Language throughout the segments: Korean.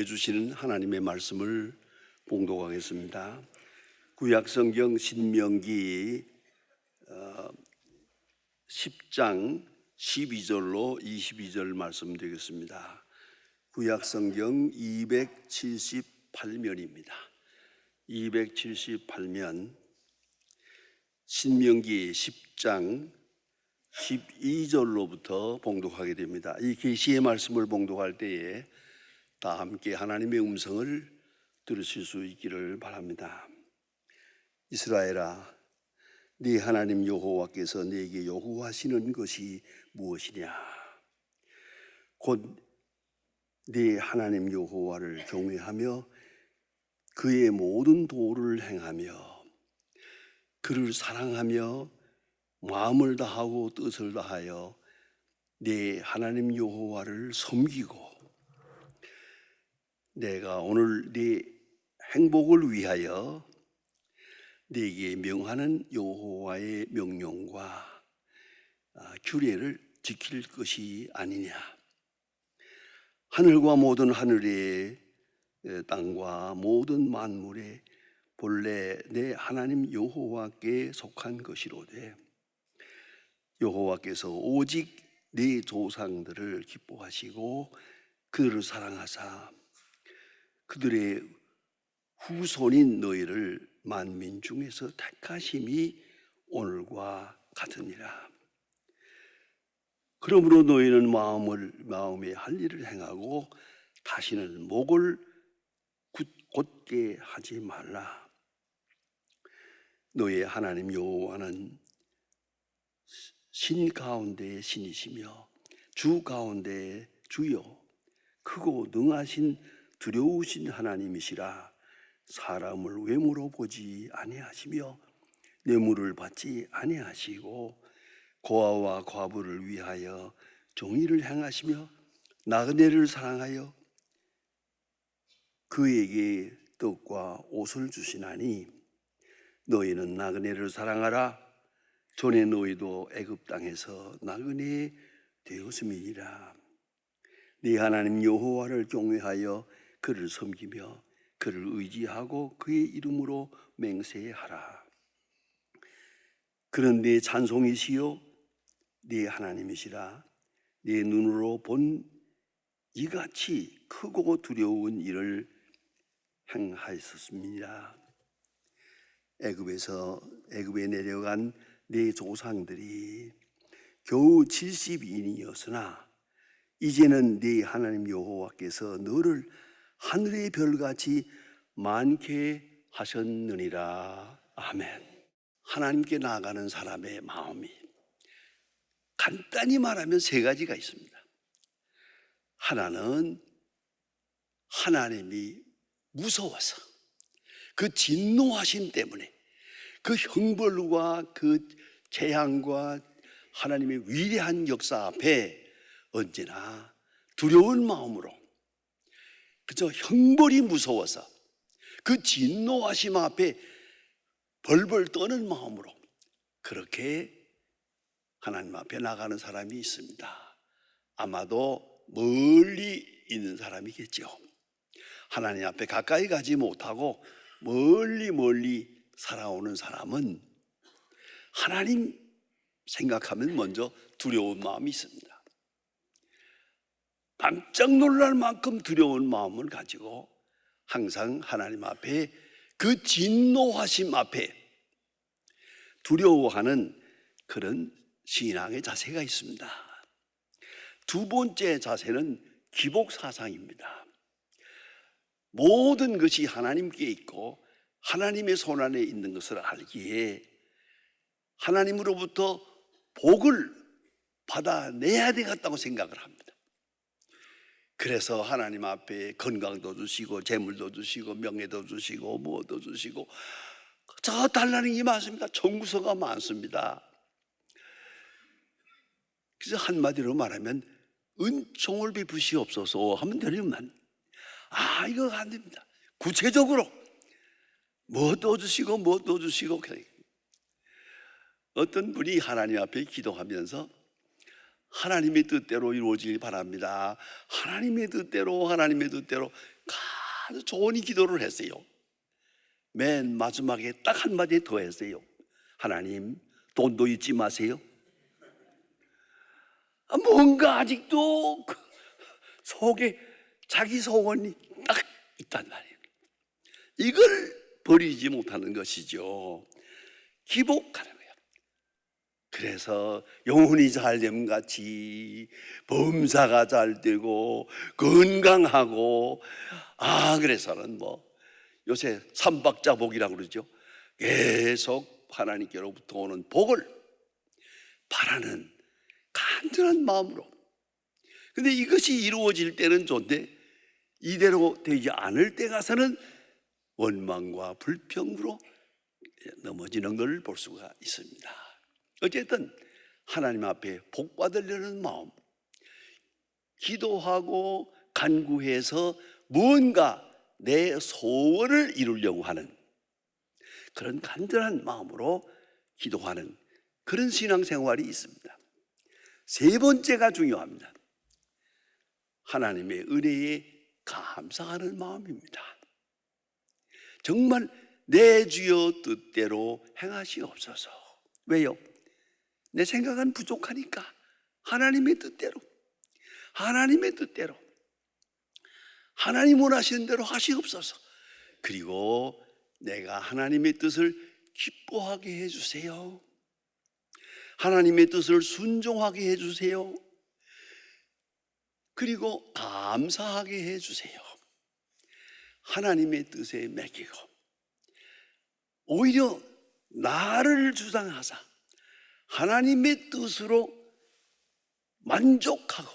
해주시는 하나님의 말씀을 봉독하겠습니다. 구약성경 신명기 10장 12절로 22절 말씀 되겠습니다. 구약성경 278면입니다. 278면 신명기 10장 12절로부터 봉독하게 됩니다. 이 계시의 말씀을 봉독할 때에 다 함께 하나님의 음성을 들으실 수 있기를 바랍니다. 이스라엘아, 네 하나님 여호와께서 네게 요구하시는 것이 무엇이냐? 곧 네 하나님 여호와를 경외하며 그의 모든 도를 행하며 그를 사랑하며 마음을 다하고 뜻을 다하여 네 하나님 여호와를 섬기고 내가 오늘 네 행복을 위하여 네게 명하는 여호와의 명령과 규례를 지킬 것이 아니냐. 하늘과 모든 하늘의 땅과 모든 만물의 본래 내 하나님 여호와께 속한 것이로되 여호와께서 오직 네 조상들을 기뻐하시고 그들을 사랑하사 그들의 후손인 너희를 만민 중에서 택하심이 오늘과 같으니라. 그러므로 너희는 마음에 할 일을 행하고 다시는 목을 곧게 하지 말라. 너희 하나님 여호와는 신 가운데 신이시며 주 가운데 주요 크고 능하신 두려우신 하나님이시라. 사람을 외모로 보지 아니하시며 뇌물을 받지 아니하시고 고아와 과부를 위하여 정의를 행하시며 나그네를 사랑하여 그에게 떡과 옷을 주시나니 너희는 나그네를 사랑하라. 전에 너희도 애굽 땅에서 나그네 되었음이니라. 네 하나님 여호와를 경외하여 그를 섬기며 그를 의지하고 그의 이름으로 맹세하라. 그는 네 찬송이시요 네 하나님이시라. 네 눈으로 본 이같이 크고 두려운 일을 행하였습니다. 애굽에 내려간 네 조상들이 겨우 70인이었으나 이제는 네 하나님 여호와께서 너를 하늘의 별같이 많게 하셨느니라. 아멘. 하나님께 나아가는 사람의 마음이 간단히 말하면 세 가지가 있습니다. 하나는 하나님이 무서워서 그 진노하심 때문에 그 형벌과 그 재앙과 하나님의 위대한 역사 앞에 언제나 두려운 마음으로 그저 형벌이 무서워서 그 진노하심 앞에 벌벌 떠는 마음으로 그렇게 하나님 앞에 나가는 사람이 있습니다. 아마도 멀리 있는 사람이겠죠. 하나님 앞에 가까이 가지 못하고 멀리 살아오는 사람은 하나님 생각하면 먼저 두려운 마음이 있습니다. 깜짝 놀랄 만큼 두려운 마음을 가지고 항상 하나님 앞에 그 진노하심 앞에 두려워하는 그런 신앙의 자세가 있습니다. 두 번째 자세는 기복사상입니다. 모든 것이 하나님께 있고 하나님의 손안에 있는 것을 알기에 하나님으로부터 복을 받아내야 되겠다고 생각을 합니다. 그래서 하나님 앞에 건강도 주시고 재물도 주시고 명예도 주시고 무엇도 주시고 저 달라는 게 많습니다. 청구서가 많습니다. 그래서 한마디로 말하면 은총을 베푸시옵소서 하면 되려면 이거 안 됩니다. 구체적으로 무엇도 주시고 무엇도 주시고. 어떤 분이 하나님 앞에 기도하면서 하나님의 뜻대로 이루어지길 바랍니다. 하나님의 뜻대로 아주 좋은 기도를 했어요. 맨 마지막에 딱 한마디 더 했어요. 하나님, 돈도 잊지 마세요. 뭔가 아직도 속에 자기 소원이 딱 있단 말이에요. 이걸 버리지 못하는 것이죠. 기복하는 거예요. 그래서 영혼이 잘됨 같이 범사가 잘 되고 건강하고, 그래서는 요새 삼박자복이라고 그러죠. 계속 하나님께로부터 오는 복을 바라는 간절한 마음으로. 근데 이것이 이루어질 때는 좋은데 이대로 되지 않을 때 가서는 원망과 불평으로 넘어지는 걸 볼 수가 있습니다. 어쨌든 하나님 앞에 복 받으려는 마음, 기도하고 간구해서 뭔가 내 소원을 이루려고 하는 그런 간절한 마음으로 기도하는 그런 신앙생활이 있습니다. 세 번째가 중요합니다. 하나님의 은혜에 감사하는 마음입니다. 정말 내 주여 뜻대로 행하시옵소서. 왜요? 내 생각은 부족하니까 하나님의 뜻대로 하나님 원하시는 대로 하시옵소서. 그리고 내가 하나님의 뜻을 기뻐하게 해주세요. 하나님의 뜻을 순종하게 해주세요. 그리고 감사하게 해주세요. 하나님의 뜻에 맡기고 오히려 나를 주장하사 하나님의 뜻으로 만족하고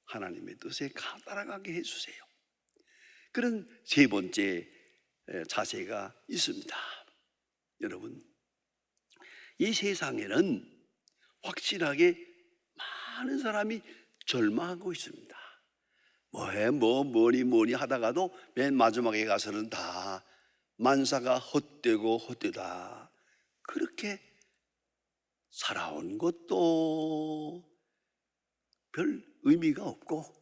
하나님의 뜻에 따라가게 해주세요. 그런 세 번째 자세가 있습니다. 여러분, 이 세상에는 확실하게 많은 사람이 절망하고 있습니다. 뭐니 하다가도 맨 마지막에 가서는 다 만사가 헛되고 헛되다. 그렇게 살아온 것도 별 의미가 없고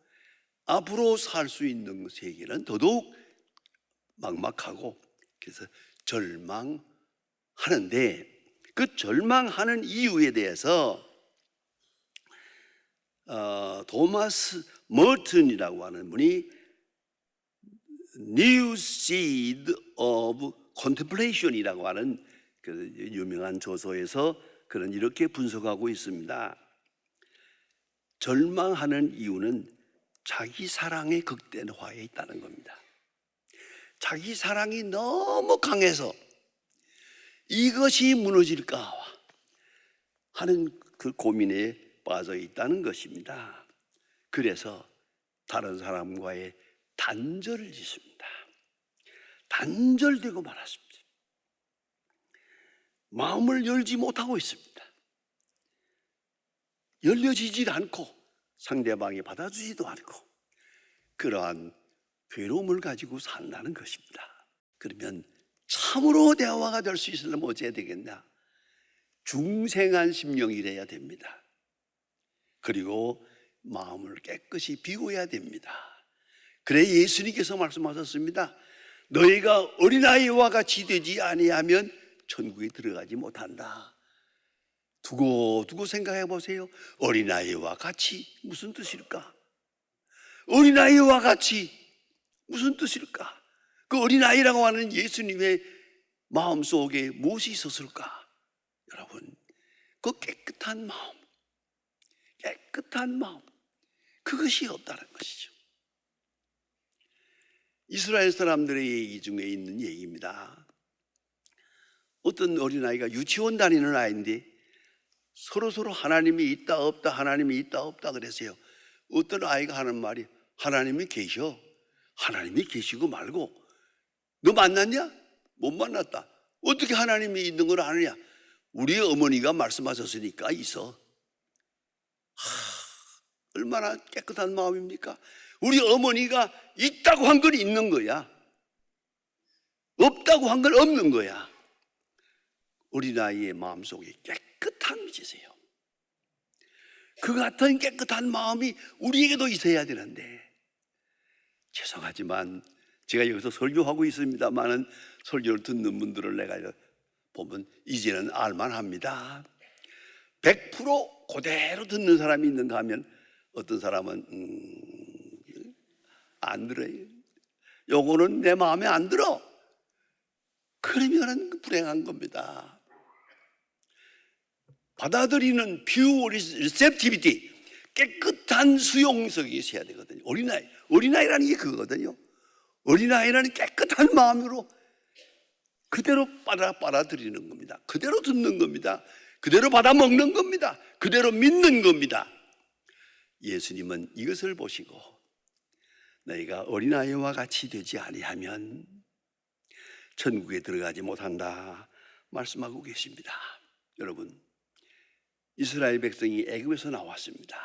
앞으로 살 수 있는 세계는 더더욱 막막하고, 그래서 절망하는데 그 절망하는 이유에 대해서 토마스 머튼이라고 하는 분이 New Seed of Contemplation이라고 하는 그 유명한 저서에서 그런 이렇게 분석하고 있습니다. 절망하는 이유는 자기 사랑의 극대화에 있다는 겁니다. 자기 사랑이 너무 강해서 이것이 무너질까 하는 그 고민에 빠져 있다는 것입니다. 그래서 다른 사람과의 단절을 짓습니다. 단절되고 말았습니다. 마음을 열지 못하고 있습니다. 열려지질 않고 상대방이 받아주지도 않고 그러한 괴로움을 가지고 산다는 것입니다. 그러면 참으로 대화가 될 수 있으려면 어찌해야 되겠냐? 중생한 심령이래야 됩니다. 그리고 마음을 깨끗이 비워야 됩니다. 그래 예수님께서 말씀하셨습니다. 너희가 어린아이와 같이 되지 아니하면 천국에 들어가지 못한다. 두고 생각해 보세요. 어린아이와 같이 무슨 뜻일까? 어린아이와 같이 무슨 뜻일까? 그 어린아이라고 하는 예수님의 마음속에 무엇이 있었을까? 여러분, 그 깨끗한 마음, 그것이 없다는 것이죠. 이스라엘 사람들의 얘기 중에 있는 얘기입니다. 어떤 어린아이가 유치원 다니는 아이인데 서로 하나님이 있다 없다 그랬어요. 어떤 아이가 하는 말이 하나님이 계셔. 하나님이 계시고 말고 너 만났냐? 못 만났다. 어떻게 하나님이 있는 걸 아느냐? 우리 어머니가 말씀하셨으니까 있어. 얼마나 깨끗한 마음입니까? 우리 어머니가 있다고 한 건 있는 거야. 없다고 한 건 없는 거야. 어린아이의 마음속에 깨끗함이 지세요. 그 같은 깨끗한 마음이 우리에게도 있어야 되는데, 죄송하지만 제가 여기서 설교하고 있습니다만은 설교를 듣는 분들을 내가 보면 이제는 알만합니다. 100% 그대로 듣는 사람이 있는가 하면 어떤 사람은 안 들어요. 요거는 내 마음에 안 들어. 그러면은 불행한 겁니다. 받아들이는 pure receptivity, 깨끗한 수용성이 있어야 되거든요. 어린아이라는 게 그거거든요. 어린아이라는 깨끗한 마음으로 그대로 빨아들이는 겁니다. 그대로 듣는 겁니다. 그대로 받아 먹는 겁니다. 그대로 믿는 겁니다. 예수님은 이것을 보시고 너희가 어린아이와 같이 되지 아니하면 천국에 들어가지 못한다 말씀하고 계십니다. 여러분, 이스라엘 백성이 애굽에서 나왔습니다.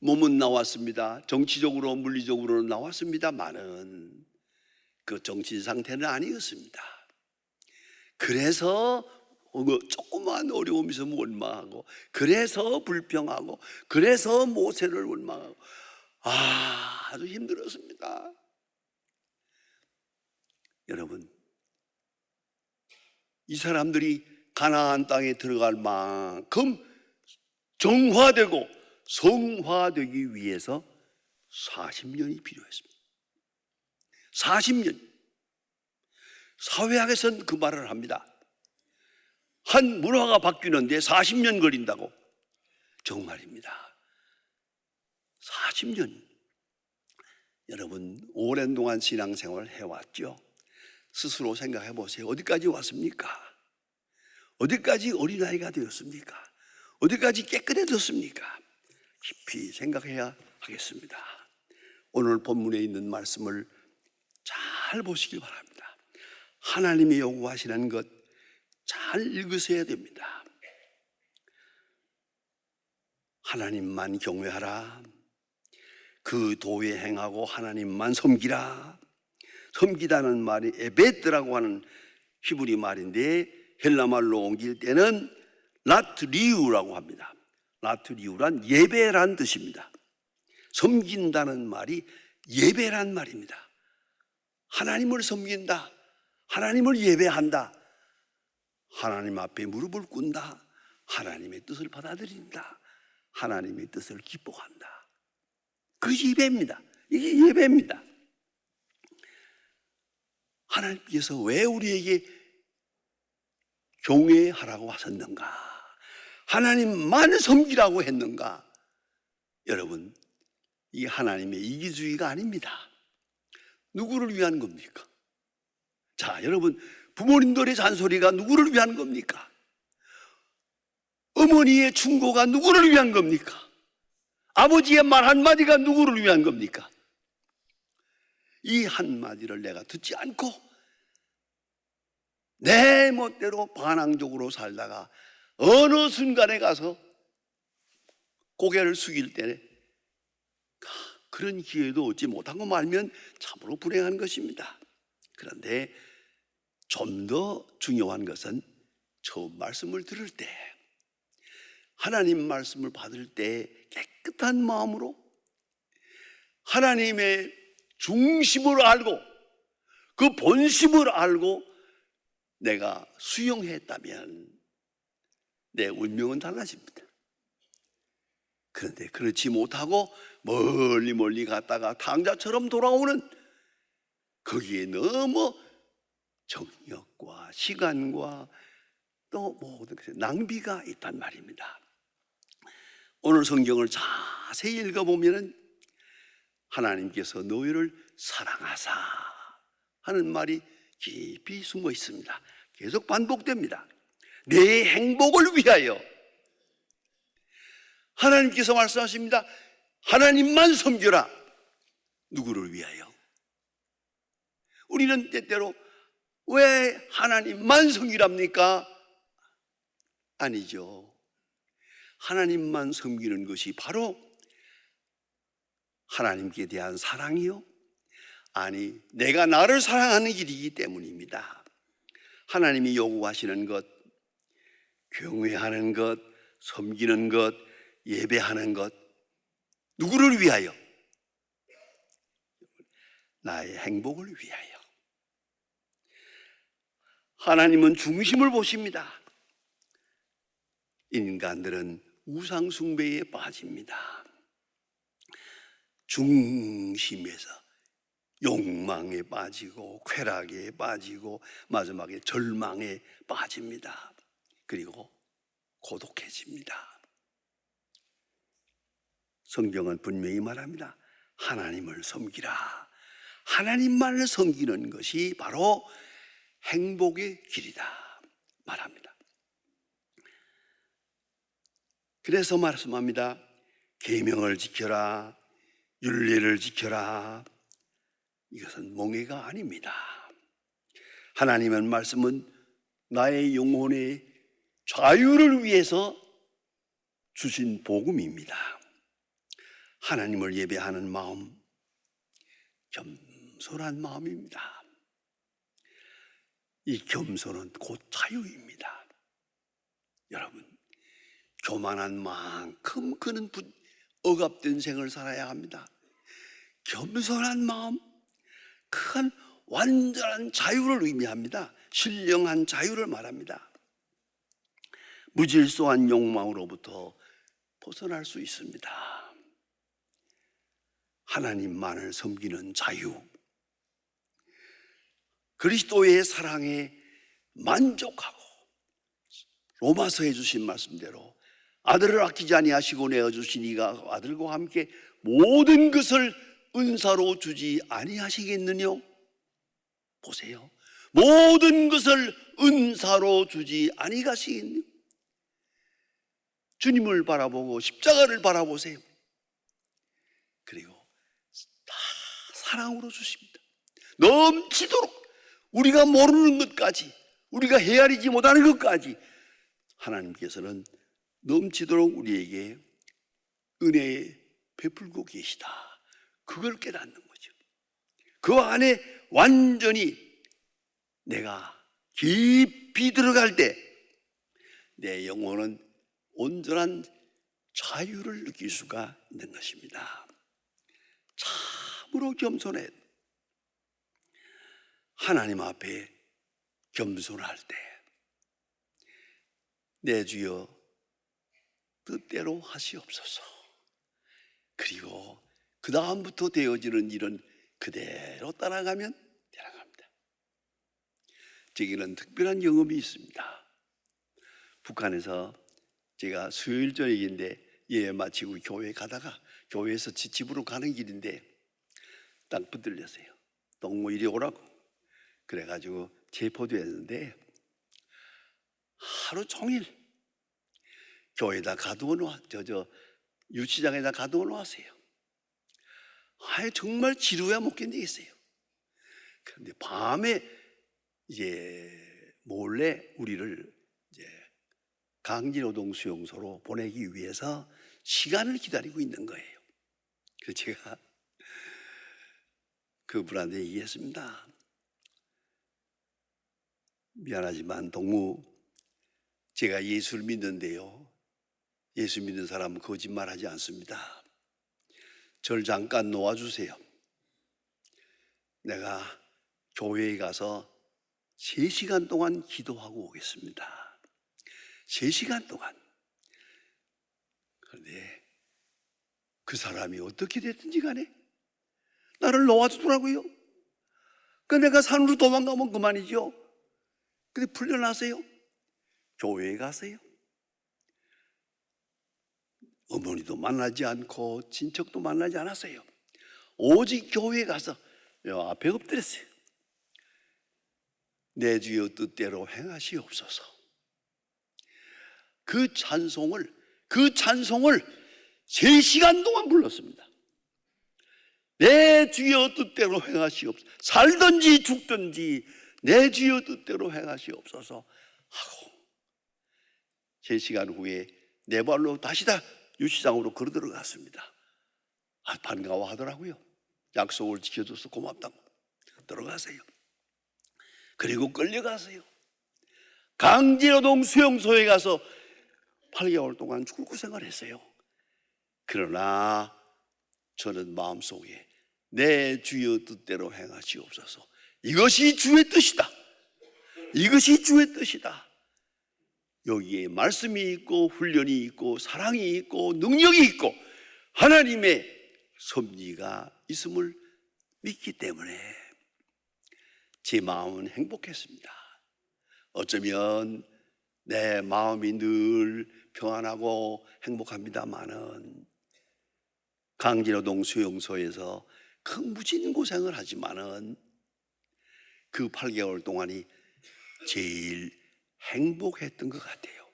몸은 나왔습니다. 정치적으로 물리적으로 나왔습니다만은 그 정신 상태는 아니었습니다. 그래서 조그만 어려움이 있으면 원망하고, 그래서 불평하고, 그래서 모세를 원망하고, 아주 힘들었습니다. 여러분, 이 사람들이 가나안 땅에 들어갈 만큼 정화되고 성화되기 위해서 40년이 필요했습니다. 40년. 사회학에서는 그 말을 합니다. 한 문화가 바뀌는데 40년 걸린다고. 정말입니다. 40년. 여러분, 오랜 동안 신앙생활을 해왔죠. 스스로 생각해 보세요. 어디까지 왔습니까? 어디까지 어린아이가 되었습니까? 어디까지 깨끗해졌습니까? 깊이 생각해야 하겠습니다. 오늘 본문에 있는 말씀을 잘 보시길 바랍니다. 하나님이 요구하시는 것 잘 읽으셔야 됩니다. 하나님만 경외하라. 그 도에 행하고 하나님만 섬기라. 섬기다는 말이 에베트라고 하는 히브리 말인데 헬라말로 옮길 때는 라트리우라고 합니다. 라트리우란 예배란 뜻입니다. 섬긴다는 말이 예배란 말입니다. 하나님을 섬긴다. 하나님을 예배한다. 하나님 앞에 무릎을 꿇는다. 하나님의 뜻을 받아들인다. 하나님의 뜻을 기뻐한다. 그것이 예배입니다. 이게 예배입니다. 하나님께서 왜 우리에게 경외하라고 하셨는가? 하나님만 섬기라고 했는가? 여러분, 이 하나님의 이기주의가 아닙니다. 누구를 위한 겁니까? 자, 여러분, 부모님들의 잔소리가 누구를 위한 겁니까? 어머니의 충고가 누구를 위한 겁니까? 아버지의 말 한마디가 누구를 위한 겁니까? 이 한마디를 내가 듣지 않고 내 멋대로 반항적으로 살다가 어느 순간에 가서 고개를 숙일 때 그런 기회도 얻지 못한 거 말면 참으로 불행한 것입니다. 그런데 좀 더 중요한 것은 처음 말씀을 들을 때, 하나님 말씀을 받을 때 깨끗한 마음으로 하나님의 중심을 알고 그 본심을 알고 내가 수용했다면 내 운명은 달라집니다. 그런데 그렇지 못하고 멀리 갔다가 탕자처럼 돌아오는, 거기에 너무 정력과 시간과 또 모든 것에 낭비가 있단 말입니다. 오늘 성경을 자세히 읽어보면 하나님께서 너희를 사랑하사 하는 말이 깊이 숨어 있습니다. 계속 반복됩니다. 내 행복을 위하여 하나님께서 말씀하십니다. 하나님만 섬겨라. 누구를 위하여? 우리는 때때로 왜 하나님만 섬기랍니까? 아니죠. 하나님만 섬기는 것이 바로 하나님께 대한 사랑이요? 아니, 내가 나를 사랑하는 길이기 때문입니다. 하나님이 요구하시는 것, 경외하는 것, 섬기는 것, 예배하는 것 누구를 위하여? 나의 행복을 위하여. 하나님은 중심을 보십니다. 인간들은 우상 숭배에 빠집니다. 중심에서 욕망에 빠지고 쾌락에 빠지고 마지막에 절망에 빠집니다. 그리고 고독해집니다. 성경은 분명히 말합니다. 하나님을 섬기라. 하나님만을 섬기는 것이 바로 행복의 길이다 말합니다. 그래서 말씀합니다. 계명을 지켜라, 율례를 지켜라. 이것은 몽해가 아닙니다. 하나님의 말씀은 나의 영혼의 자유를 위해서 주신 복음입니다. 하나님을 예배하는 마음, 겸손한 마음입니다. 이 겸손은 곧 자유입니다. 여러분, 교만한 만큼 그는 억압된 생을 살아야 합니다. 겸손한 마음, 큰 완전한 자유를 의미합니다. 신령한 자유를 말합니다. 무질서한 욕망으로부터 벗어날 수 있습니다. 하나님만을 섬기는 자유, 그리스도의 사랑에 만족하고 로마서에 주신 말씀대로 아들을 아끼지 아니하시고 내어주신 이가 아들과 함께 모든 것을 은사로 주지 아니하시겠느냐? 보세요. 모든 것을 은사로 주지 아니하시겠느냐? 주님을 바라보고 십자가를 바라보세요. 그리고 다 사랑으로 주십니다. 넘치도록 우리가 모르는 것까지, 우리가 헤아리지 못하는 것까지 하나님께서는 넘치도록 우리에게 은혜에 베풀고 계시다. 그걸 깨닫는 거죠. 그 안에 완전히 내가 깊이 들어갈 때 내 영혼은 온전한 자유를 느낄 수가 있는 것입니다. 참으로 겸손해. 하나님 앞에 겸손할 때 내 주여 뜻대로 하시옵소서. 그리고 그 다음부터 되어지는 일은 그대로 따라가면 되나갑니다. 제게는 특별한 경험이 있습니다. 북한에서 제가 수요일 저녁인데 예배 마치고 교회 가다가 교회에서 집으로 가는 길인데 딱 붙들렸어요. 동무 이리 오라고. 그래가지고 체포됐는데 하루 종일 교회에다 가두어 놓아, 유치장에다 가두어 놓았어요. 정말 지루야 못 견디겠어요. 그런데 밤에 이제 몰래 우리를 이제 강진노동 수용소로 보내기 위해서 시간을 기다리고 있는 거예요. 그래서 제가 그분한테 얘기했습니다. 미안하지만 동무, 제가 예수를 믿는데요, 예수 믿는 사람은 거짓말하지 않습니다. 절 잠깐 놓아주세요. 내가 교회에 가서 3시간 동안 기도하고 오겠습니다. 3시간 동안. 그런데 그 사람이 어떻게 됐든지 간에 나를 놓아주더라고요. 그러니까 내가 산으로 도망가면 그만이죠. 근데 풀려나세요. 교회에 가세요. 어머니도 만나지 않고 친척도 만나지 않았어요. 오직 교회에 가서 앞에 엎드렸어요. 내 주여 뜻대로 행하시옵소서. 그 찬송을 3시간 동안 불렀습니다. 내 주여 뜻대로 행하시옵소서. 살든지 죽든지 내 주여 뜻대로 행하시옵소서 하고 3시간 후에 내 발로 다시 다 유치장으로 걸어 들어갔습니다. 반가워하더라고요. 약속을 지켜줘서 고맙다고. 들어가세요. 그리고 끌려가세요. 강진노동 수용소에 가서 8개월 동안 출구 생활했어요. 그러나 저는 마음속에 내 주의 뜻대로 행하시옵소서. 이것이 주의 뜻이다. 이것이 주의 뜻이다. 여기에 말씀이 있고 훈련이 있고 사랑이 있고 능력이 있고 하나님의 섭리가 있음을 믿기 때문에 제 마음은 행복했습니다. 어쩌면 내 마음이 늘 평안하고 행복합니다마는 강진호동 수용소에서 그 무진 고생을 하지만은 그 8개월 동안이 제일 행복했던 것 같아요.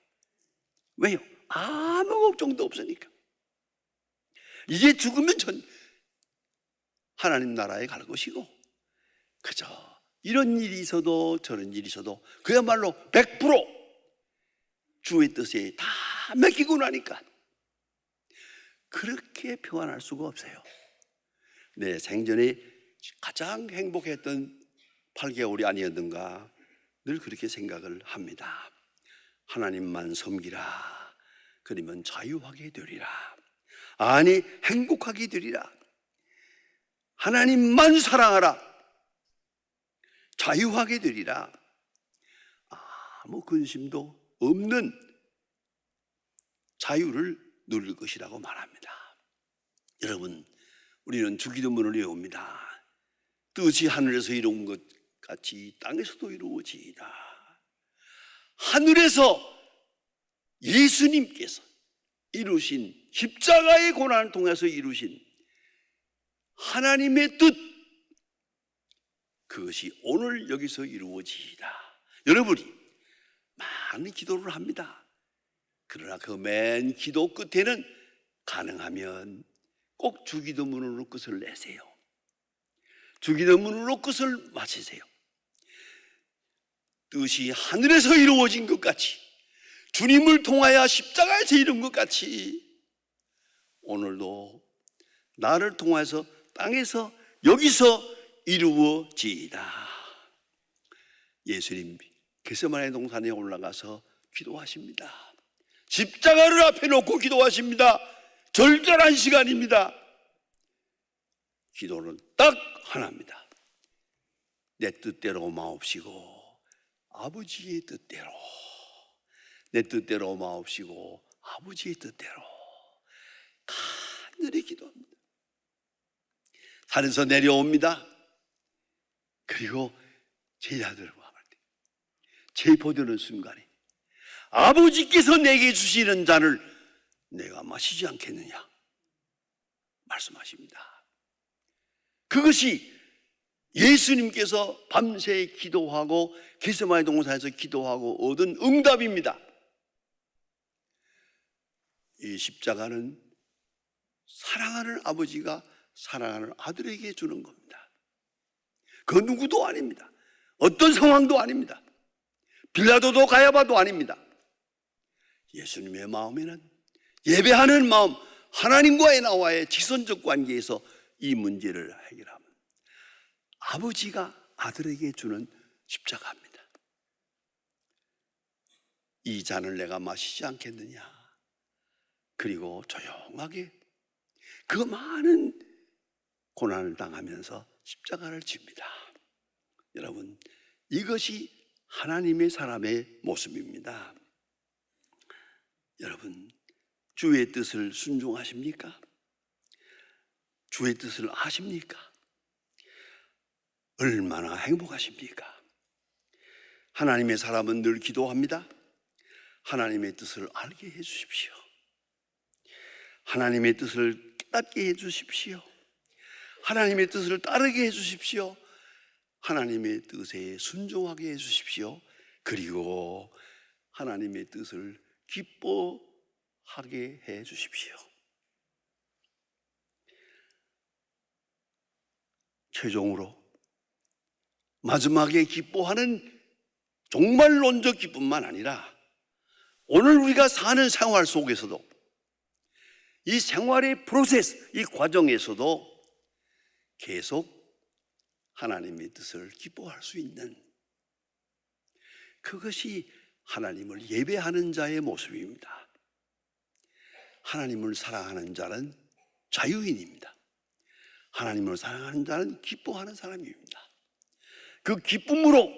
왜요? 아무 걱정도 없으니까. 이제 죽으면 전 하나님 나라에 갈 것이고, 그저 이런 일이 있어도 저런 일이 있어도 그야말로 100% 주의 뜻에 다 맡기고 나니까 그렇게 평안할 수가 없어요. 내 생전에 가장 행복했던 8개월이 아니었는가 늘 그렇게 생각을 합니다. 하나님만 섬기라. 그러면 자유하게 되리라. 아니, 행복하게 되리라. 하나님만 사랑하라. 자유하게 되리라. 아무 근심도 없는 자유를 누릴 것이라고 말합니다. 여러분, 우리는 주기도문을 외웁니다. 뜻이 하늘에서 이루어진 것 같이 땅에서도 이루어지이다. 하늘에서 예수님께서 이루신 십자가의 고난을 통해서 이루신 하나님의 뜻, 그것이 오늘 여기서 이루어지이다. 여러분이 많은 기도를 합니다. 그러나 그 맨 기도 끝에는 가능하면 꼭 주기도문으로 끝을 내세요. 주기도문으로 끝을 마치세요. 뜻이 하늘에서 이루어진 것 같이, 주님을 통하여 십자가에서 이룬 것 같이 오늘도 나를 통해서 땅에서 여기서 이루어지이다. 예수님 겟세마네 동산에 올라가서 기도하십니다. 십자가를 앞에 놓고 기도하십니다. 절절한 시간입니다. 기도는 딱 하나입니다. 내 뜻대로 마옵시고 아버지의 뜻대로, 내 뜻대로 마옵시고 아버지의 뜻대로 간절히 기도합니다. 산에서 내려옵니다. 그리고 제자들과 함께 제포되는 순간에 아버지께서 내게 주시는 잔을 내가 마시지 않겠느냐 말씀하십니다. 그것이 예수님께서 밤새 기도하고 겟세마네 동산에서 기도하고 얻은 응답입니다. 이 십자가는 사랑하는 아버지가 사랑하는 아들에게 주는 겁니다. 그 누구도 아닙니다. 어떤 상황도 아닙니다. 빌라도도 가야바도 아닙니다. 예수님의 마음에는 예배하는 마음, 하나님과의 나와의 직선적 관계에서 이 문제를 해결하면 아버지가 아들에게 주는 십자가입니다. 이 잔을 내가 마시지 않겠느냐. 그리고 조용하게 그 많은 고난을 당하면서 십자가를 집니다. 여러분, 이것이 하나님의 사람의 모습입니다. 여러분, 주의 뜻을 순종하십니까? 주의 뜻을 아십니까? 얼마나 행복하십니까? 하나님의 사람은 늘 기도합니다. 하나님의 뜻을 알게 해 주십시오. 하나님의 뜻을 깨닫게 해 주십시오. 하나님의 뜻을 따르게 해 주십시오. 하나님의 뜻에 순종하게 해 주십시오. 그리고 하나님의 뜻을 기뻐하게 해 주십시오. 최종으로 마지막에 기뻐하는 종말론적 기쁨만 아니라 오늘 우리가 사는 생활 속에서도 이 생활의 프로세스, 이 과정에서도 계속 하나님의 뜻을 기뻐할 수 있는, 그것이 하나님을 예배하는 자의 모습입니다. 하나님을 사랑하는 자는 자유인입니다. 하나님을 사랑하는 자는 기뻐하는 사람입니다. 그 기쁨으로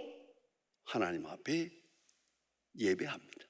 하나님 앞에 예배합니다.